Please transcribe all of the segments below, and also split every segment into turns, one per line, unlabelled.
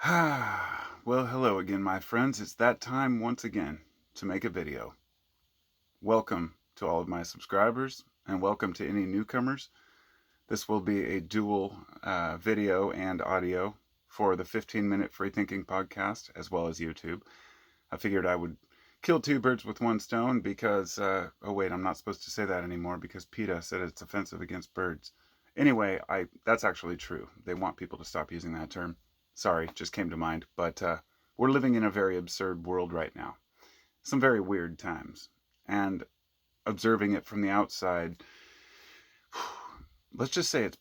Well, hello again, my friends. It's that time once again to make a video. Welcome to all of my subscribers, and welcome to any newcomers. This will be a dual video and audio for the 15-minute Free Thinking podcast, as well as YouTube. I figured I would kill two birds with one stone because, oh wait, I'm not supposed to say that anymore because PETA said it's offensive against birds. Anyway, that's actually true. They want people to stop using that term. Sorry, just came to mind. But we're living in a very absurd world right now. Some very weird times. And observing it from the outside, let's just say it's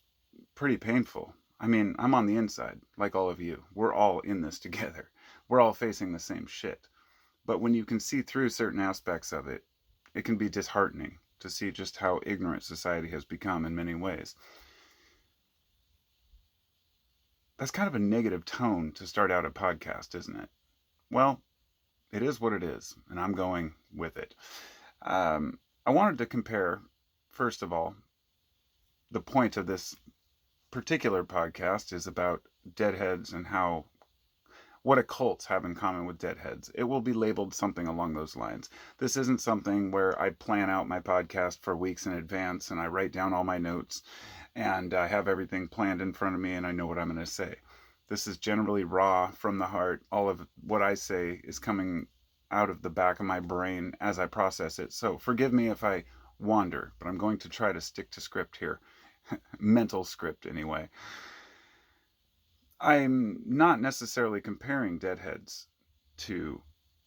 pretty painful. I mean, I'm on the inside, like all of you. We're all in this together. We're all facing the same shit. But when you can see through certain aspects of it, it can be disheartening to see just how ignorant society has become in many ways. That's kind of a negative tone to start out a podcast, isn't it? Well, it is what it is, and I'm going with it. I wanted to compare, first of all, the point of this particular podcast is about Deadheads and what occults have in common with Deadheads. It will be labeled something along those lines. This isn't something where I plan out my podcast for weeks in advance and I write down all my notes and I have everything planned in front of me and I know what I'm going to say. This is generally raw from the heart. All of what I say is coming out of the back of my brain as I process it. So forgive me if I wander, but I'm going to try to stick to script here. Mental script, anyway. I'm not necessarily comparing Deadheads to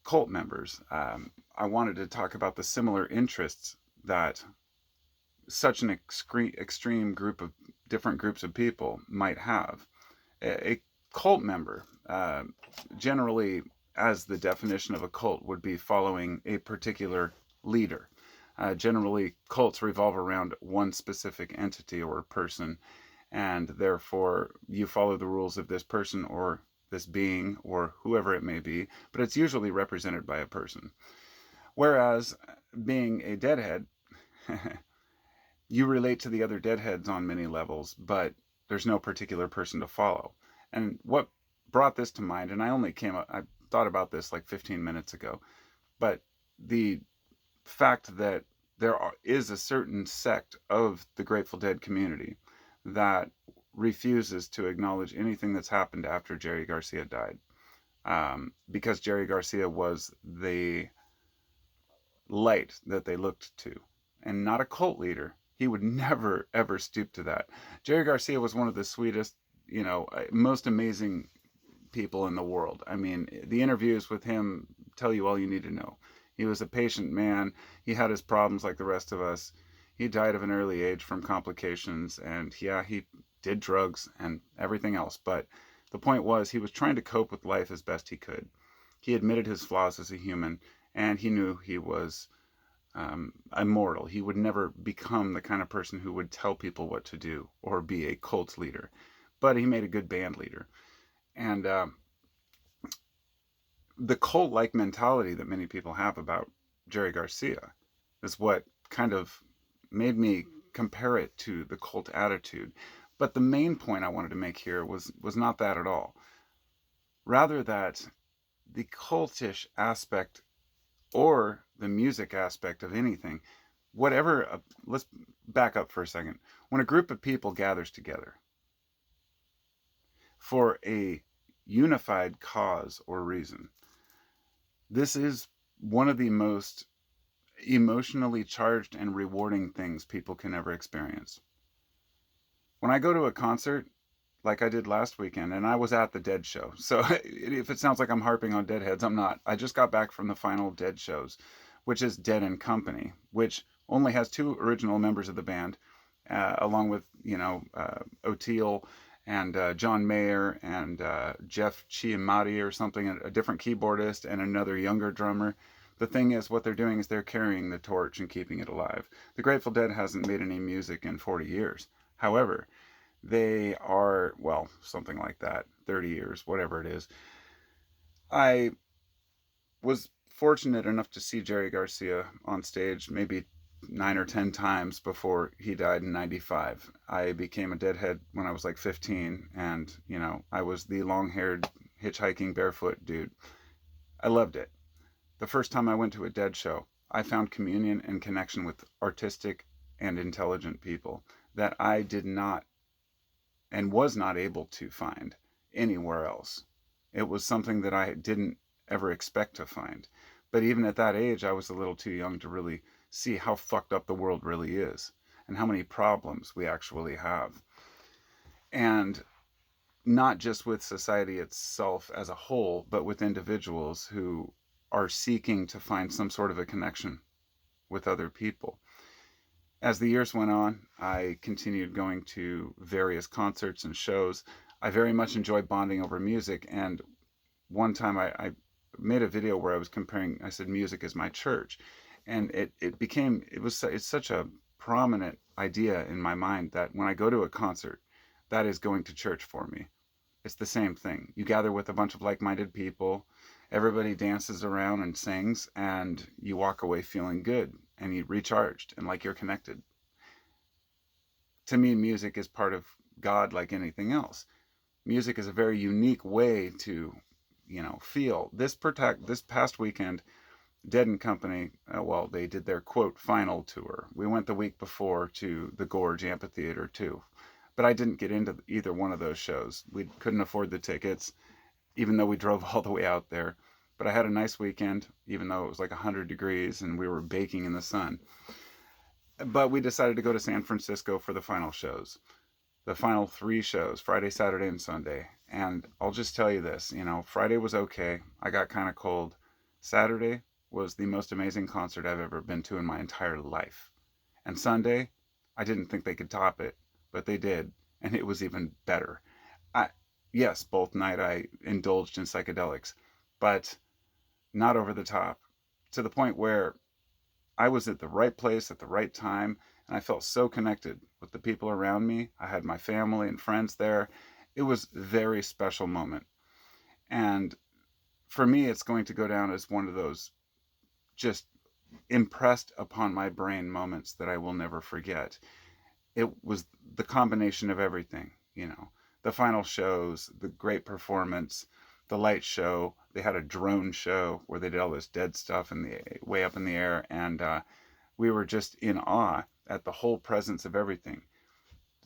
cult members. I wanted to talk about the similar interests that such an extreme group of different groups of people might have. A cult member, generally, as the definition of a cult, would be following a particular leader. Generally, cults revolve around one specific entity or person, and therefore you follow the rules of this person or this being or whoever it may be, but it's usually represented by a person. Whereas being a Deadhead, you relate to the other Deadheads on many levels, but there's no particular person to follow. And what brought this to mind, and I thought about this like 15 minutes ago, but the fact that is a certain sect of the Grateful Dead community that refuses to acknowledge anything that's happened after Jerry Garcia died. Because Jerry Garcia was the light that they looked to, and not a cult leader. He would never, ever stoop to that. Jerry Garcia was one of the sweetest, most amazing people in the world. I mean, the interviews with him tell you all you need to know. He was a patient man. He had his problems like the rest of us. He died of an early age from complications, and yeah, he did drugs and everything else. But the point was, he was trying to cope with life as best he could. He admitted his flaws as a human, and he knew he was immortal. He would never become the kind of person who would tell people what to do or be a cult leader. But he made a good band leader. And the cult-like mentality that many people have about Jerry Garcia is what kind of made me compare it to the cult attitude. But the main point I wanted to make here was not that at all. Rather that the cultish aspect or the music aspect of anything, whatever, let's back up for a second. When a group of people gathers together for a unified cause or reason, this is one of the most emotionally charged and rewarding things people can ever experience. When I go to a concert, like I did last weekend, and I was at the Dead show, so if it sounds like I'm harping on Deadheads, I'm not. I just got back from the final Dead shows, which is Dead and Company, which only has two original members of the band, along with, O'Teal and John Mayer and Jeff Chiamati or something, a different keyboardist and another younger drummer. The thing is, what they're doing is they're carrying the torch and keeping it alive. The Grateful Dead hasn't made any music in 40 years. However, they are, well, something like that, 30 years, whatever it is. I was fortunate enough to see Jerry Garcia on stage maybe 9 or 10 times before he died in 95. I became a Deadhead when I was like 15, and I was the long-haired hitchhiking barefoot dude. I loved it. The first time I went to a Dead show, I found communion and connection with artistic and intelligent people that I did not and was not able to find anywhere else. It was something that I didn't ever expect to find. But even at that age, I was a little too young to really see how fucked up the world really is and how many problems we actually have. And not just with society itself as a whole, but with individuals who are seeking to find some sort of a connection with other people. As the years went on, I continued going to various concerts and shows. I very much enjoy bonding over music. And one time I made a video where I was comparing, I said, music is my church. And it's such a prominent idea in my mind that when I go to a concert, that is going to church for me. It's the same thing. You gather with a bunch of like-minded people, everybody dances around and sings, and you walk away feeling good and you recharged and like you're connected. To me, music is part of God like anything else. Music is a very unique way to, feel. This past weekend, Dead and Company, well, they did their quote final tour. We went the week before to the Gorge Amphitheater too. But I didn't get into either one of those shows. We couldn't afford the tickets, even though we drove all the way out there. But I had a nice weekend, even though it was like 100 degrees and we were baking in the sun. But we decided to go to San Francisco for the final shows. The final 3 shows, Friday, Saturday, and Sunday. And I'll just tell you this, Friday was okay. I got kind of cold. Saturday was the most amazing concert I've ever been to in my entire life. And Sunday, I didn't think they could top it, but they did, and it was even better. Yes, both night I indulged in psychedelics, but not over the top, to the point where I was at the right place at the right time, and I felt so connected with the people around me. I had my family and friends there. It was a very special moment. And for me, it's going to go down as one of those just impressed upon my brain moments that I will never forget. It was the combination of everything, the final shows, the great performance, the light show. They had a drone show where they did all this dead stuff in the way up in the air, and we were just in awe at the whole presence of everything.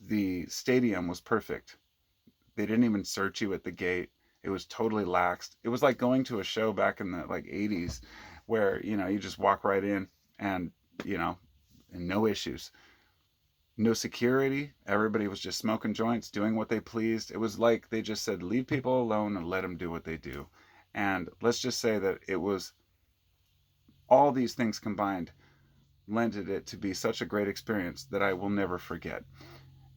The stadium was perfect. They didn't even search you at the gate. It was totally laxed. It was like going to a show back in the 80s where, you just walk right in and, and no issues. No security. Everybody was just smoking joints, doing what they pleased. It was like they just said, leave people alone and let them do what they do. And let's just say that it was all these things combined lended it to be such a great experience that I will never forget.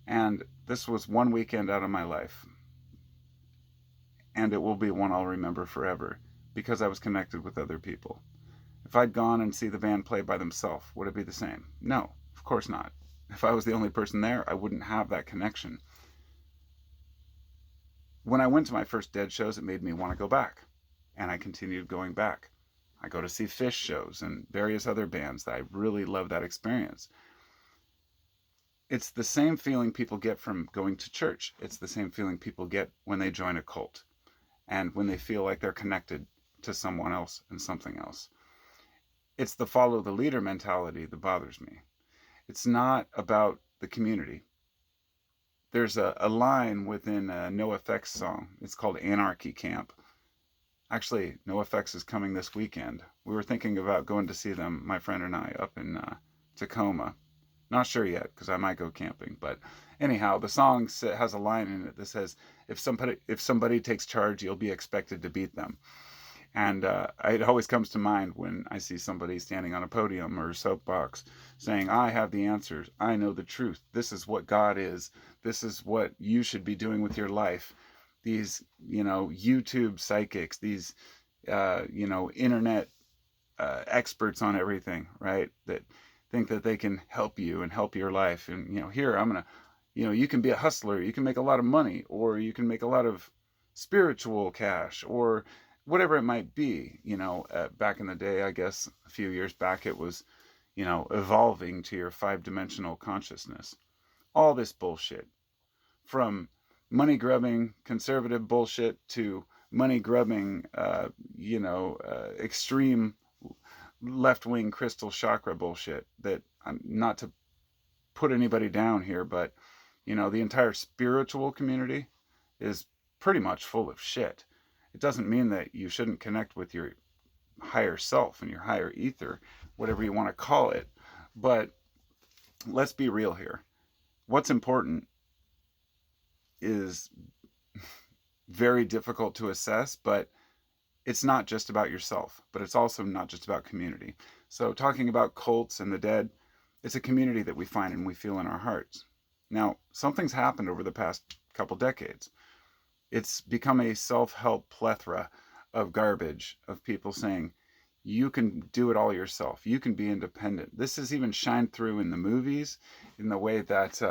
And this was one weekend out of my life. And it will be one I'll remember forever because I was connected with other people. If I'd gone and see the band play by themselves, would it be the same? No, of course not. If I was the only person there, I wouldn't have that connection. When I went to my first Dead shows, it made me want to go back. And I continued going back. I go to see Fish shows and various other bands that I really love that experience. It's the same feeling people get from going to church. It's the same feeling people get when they join a cult and when they feel like they're connected to someone else and something else. It's the follow the leader mentality that bothers me. It's not about the community. There's a line within a NoFX song. It's called Anarchy Camp. Actually, NoFX is coming this weekend. We were thinking about going to see them, my friend and I, up in Tacoma. Not sure yet, because I might go camping. But anyhow, the song has a line in it that says, if somebody takes charge, you'll be expected to beat them. And it always comes to mind when I see somebody standing on a podium or a soapbox saying, I have the answers. I know the truth. This is what God is. This is what you should be doing with your life. These, YouTube psychics, these, internet experts on everything, right? That think that they can help you and help your life. And, here, I'm going to, you can be a hustler. You can make a lot of money, or you can make a lot of spiritual cash, or whatever it might be. Back in the day, I guess a few years back, it was, evolving to your 5-dimensional consciousness. All this bullshit, from money grubbing conservative bullshit to money grubbing, extreme left wing crystal chakra bullshit. That I'm not to put anybody down here, but the entire spiritual community is pretty much full of shit. It doesn't mean that you shouldn't connect with your higher self and your higher ether, whatever you want to call it. But let's be real here. What's important is very difficult to assess, but it's not just about yourself, but it's also not just about community. So talking about cults and the dead, it's a community that we find and we feel in our hearts. Now, something's happened over the past couple decades. It's become a self-help plethora of garbage, of people saying, you can do it all yourself. You can be independent. This has even shined through in the movies in the way that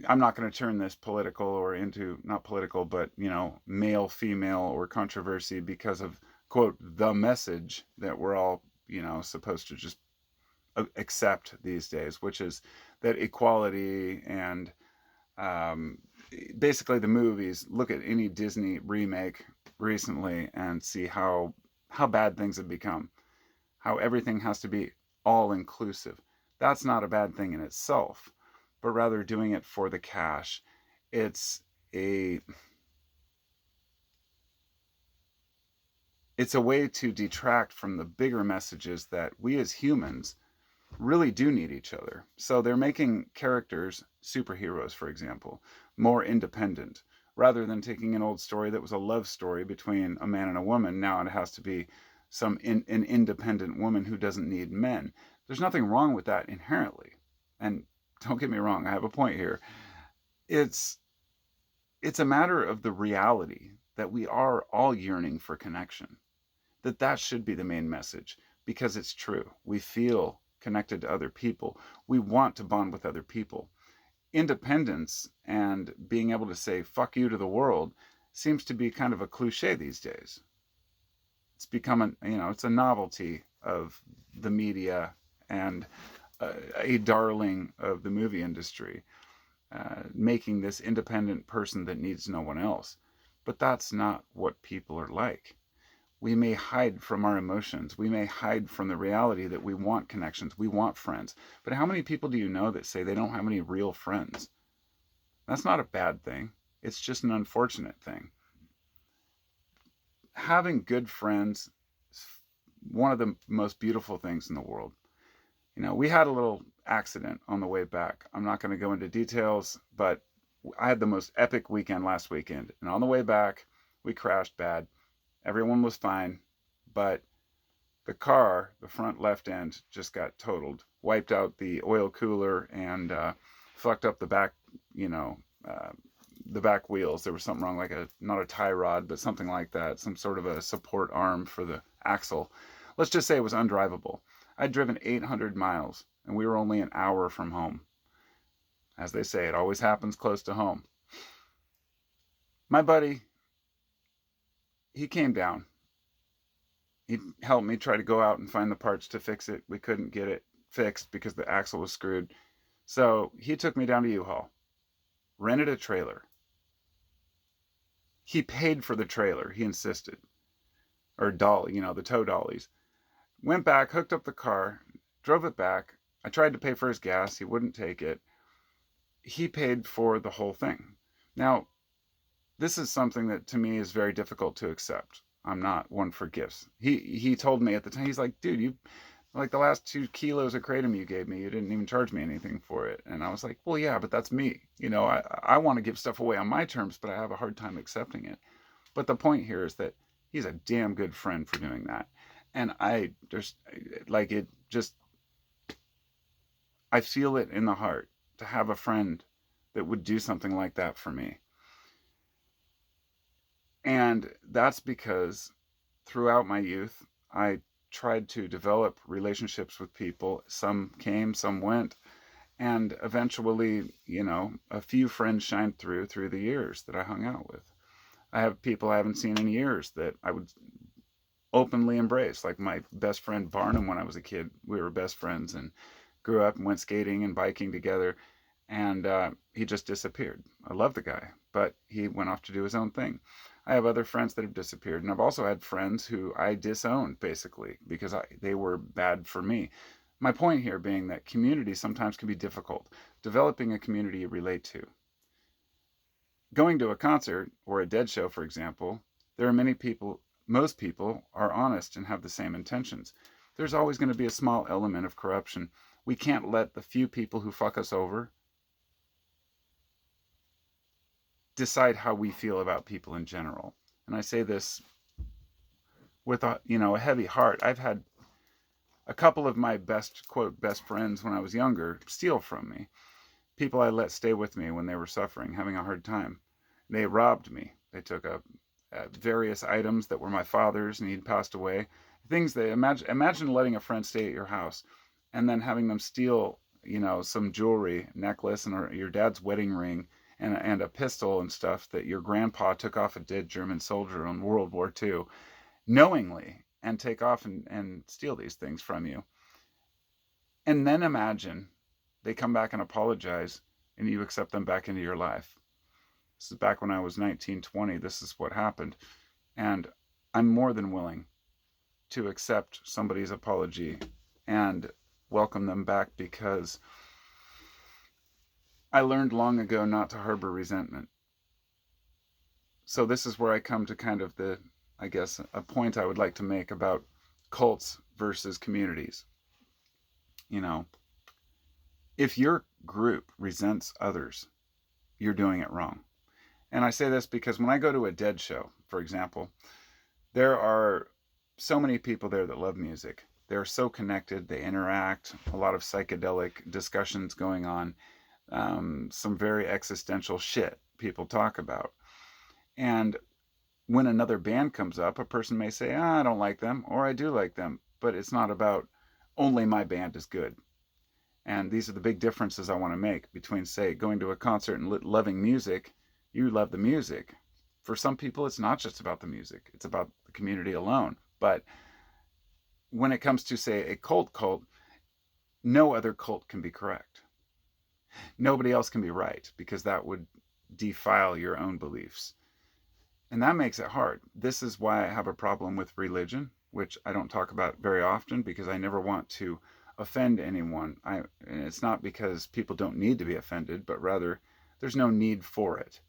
I'm not going to turn this political or into, not political, but, male, female, or controversy because of, quote, the message that we're all, supposed to just accept these days, which is that equality and basically the movies. Look at any Disney remake recently and see how bad things have become, how everything has to be all inclusive. That's not a bad thing in itself, but rather doing it for the cash. It's a way to detract from the bigger messages that we as humans really do need each other. So they're making characters, superheroes for example, more independent. Rather than taking an old story that was a love story between a man and a woman, now it has to be an independent woman who doesn't need men. There's nothing wrong with that inherently. And don't get me wrong, I have a point here. It's a matter of the reality that we are all yearning for connection. That should be the main message, because it's true. We feel connected to other people. We want to bond with other people. Independence and being able to say fuck you to the world seems to be kind of a cliche these days. It's become it's a novelty of the media and a darling of the movie industry, making this independent person that needs no one else. But that's not what people are like. We may hide from our emotions. We may hide from the reality that we want connections. We want friends. But how many people do you know that say they don't have any real friends? That's not a bad thing. It's just an unfortunate thing. Having good friends is one of the most beautiful things in the world. We had a little accident on the way back. I'm not going to go into details, but I had the most epic weekend last weekend. And on the way back, we crashed bad. Everyone was fine, but the car, the front left end, just got totaled, wiped out the oil cooler, and fucked up the back, the back wheels. There was something wrong, like not a tie rod, but something like that, some sort of a support arm for the axle. Let's just say it was undrivable. I'd driven 800 miles, and we were only an hour from home. As they say, it always happens close to home. My buddy, he came down. He helped me try to go out and find the parts to fix it. We couldn't get it fixed because the axle was screwed. So he took me down to U-Haul, rented a trailer. He paid for the trailer, he insisted. Or dolly, the tow dollies. Went back, hooked up the car, drove it back. I tried to pay for his gas. He wouldn't take it. He paid for the whole thing. Now, this is something that to me is very difficult to accept. I'm not one for gifts. He told me at the time, he's like, dude, you, like the last 2 kilos of kratom you gave me, you didn't even charge me anything for it. And I was like, well, yeah, but that's me. I want to give stuff away on my terms, but I have a hard time accepting it. But the point here is that he's a damn good friend for doing that. And I feel it in the heart to have a friend that would do something like that for me. And that's because throughout my youth, I tried to develop relationships with people. Some came, some went. And eventually, a few friends shined through the years that I hung out with. I have people I haven't seen in years that I would openly embrace. Like my best friend Barnum when I was a kid. We were best friends and grew up and went skating and biking together. and he just disappeared. I love the guy, but he went off to do his own thing. I have other friends that have disappeared, and I've also had friends who I disowned basically because they were bad for me. My point here being that community sometimes can be difficult. Developing a community you relate to. Going to a concert or a Dead show, for example, there are many people, most people are honest and have the same intentions. There's always going to be a small element of corruption. We can't let the few people who fuck us over decide how we feel about people in general. And I say this with a heavy heart. I've had a couple of my best quote best friends when I was younger steal from me. People I let stay with me when they were suffering, having a hard time. They robbed me. They took various items that were my father's, and he'd passed away. Things they imagine letting a friend stay at your house, and then having them steal, some jewelry, necklace, and your dad's wedding ring, and a pistol and stuff that your grandpa took off a dead German soldier in World War II, knowingly, and take off and steal these things from you. And then imagine they come back and apologize, and you accept them back into your life. This is back when I was 19, 20. This is what happened. And I'm more than willing to accept somebody's apology and welcome them back, because I learned long ago not to harbor resentment. So this is where I come to kind of a point I would like to make about cults versus communities. You know, if your group resents others, you're doing it wrong. And I say this because when I go to a Dead show, for example, there are so many people there that love music. They're so connected, they interact, a lot of psychedelic discussions going on, some very existential shit people talk about. And when another band comes up, a person may say, I don't like them, or I do like them, but it's not about only my band is good. And these are the big differences I want to make between, say, going to a concert and loving music. You love the music. For some people, it's not just about the music, it's about the community alone. But when it comes to, say, a cult, no other cult can be correct. Nobody else can be right, because that would defile your own beliefs. And that makes it hard. This is why I have a problem with religion, which I don't talk about very often because I never want to offend anyone. And it's not because people don't need to be offended, but rather there's no need for it.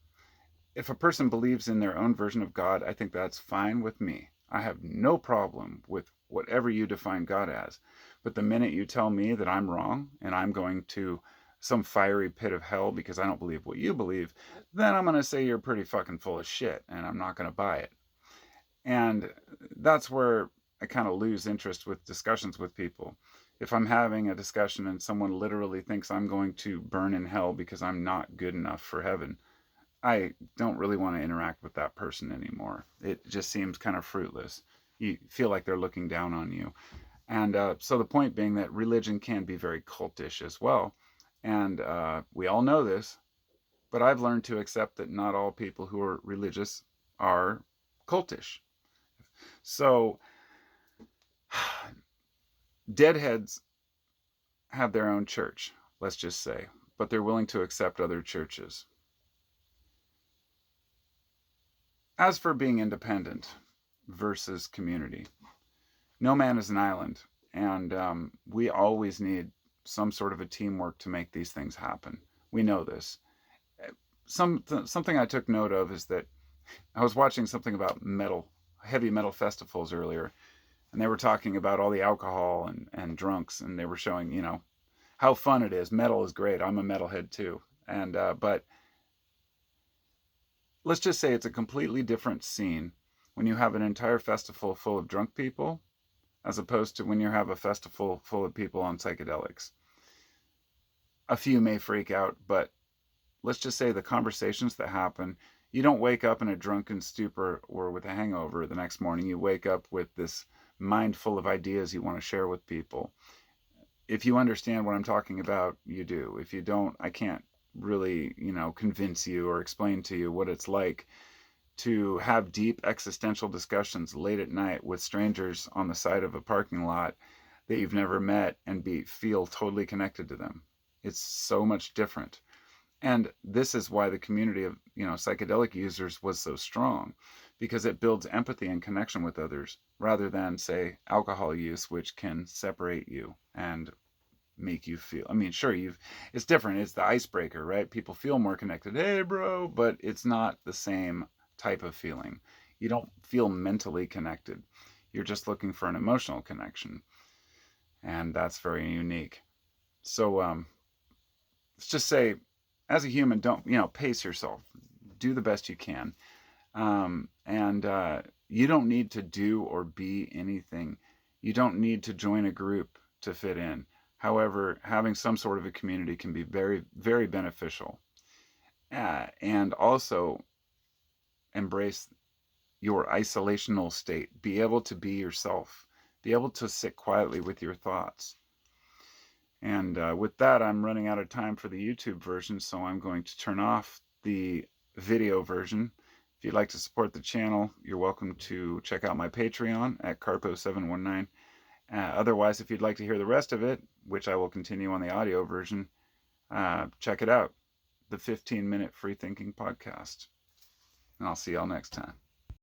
If a person believes in their own version of God, I think that's fine with me. I have no problem with whatever you define God as. But the minute you tell me that I'm wrong and I'm going to some fiery pit of hell because I don't believe what you believe, then I'm going to say you're pretty fucking full of shit and I'm not going to buy it. And that's where I kind of lose interest with discussions with people. If I'm having a discussion and someone literally thinks I'm going to burn in hell because I'm not good enough for heaven, I don't really want to interact with that person anymore. It just seems kind of fruitless. You feel like they're looking down on you. And so the point being that religion can be very cultish as well. And we all know this, but I've learned to accept that not all people who are religious are cultish. So Deadheads have their own church, let's just say, but they're willing to accept other churches. As for being independent versus community, no man is an island, and we always need some sort of a teamwork to make these things happen. We know this. Something I took note of is that I was watching something about heavy metal festivals earlier, and they were talking about all the alcohol and drunks, and they were showing, how fun it is. Metal is great. I'm a metalhead too. And but let's just say it's a completely different scene when you have an entire festival full of drunk people as opposed to when you have a festival full of people on psychedelics. A few may freak out, but let's just say the conversations that happen, you don't wake up in a drunken stupor or with a hangover the next morning. You wake up with this mind full of ideas you want to share with people. If you understand what I'm talking about, you do. If you don't, I can't really, convince you or explain to you what it's like to have deep existential discussions late at night with strangers on the side of a parking lot that you've never met and feel totally connected to them. It's so much different. And this is why the community of, psychedelic users was so strong, because it builds empathy and connection with others rather than, say, alcohol use, which can separate you and make you feel, I mean, sure, it's different. It's the icebreaker, right? People feel more connected. Hey, bro, but it's not the same type of feeling. You don't feel mentally connected. You're just looking for an emotional connection. And that's very unique. So, let's just say, as a human, don't, pace yourself. Do the best you can. And you don't need to do or be anything. You don't need to join a group to fit in. However, having some sort of a community can be very, very beneficial. And also embrace your isolational state. Be able to be yourself. Be able to sit quietly with your thoughts. And with that, I'm running out of time for the YouTube version, so I'm going to turn off the video version. If you'd like to support the channel, you're welcome to check out my Patreon at Carpo719. Otherwise, if you'd like to hear the rest of it, which I will continue on the audio version, check it out, the 15-minute Free Thinking Podcast. And I'll see y'all next time.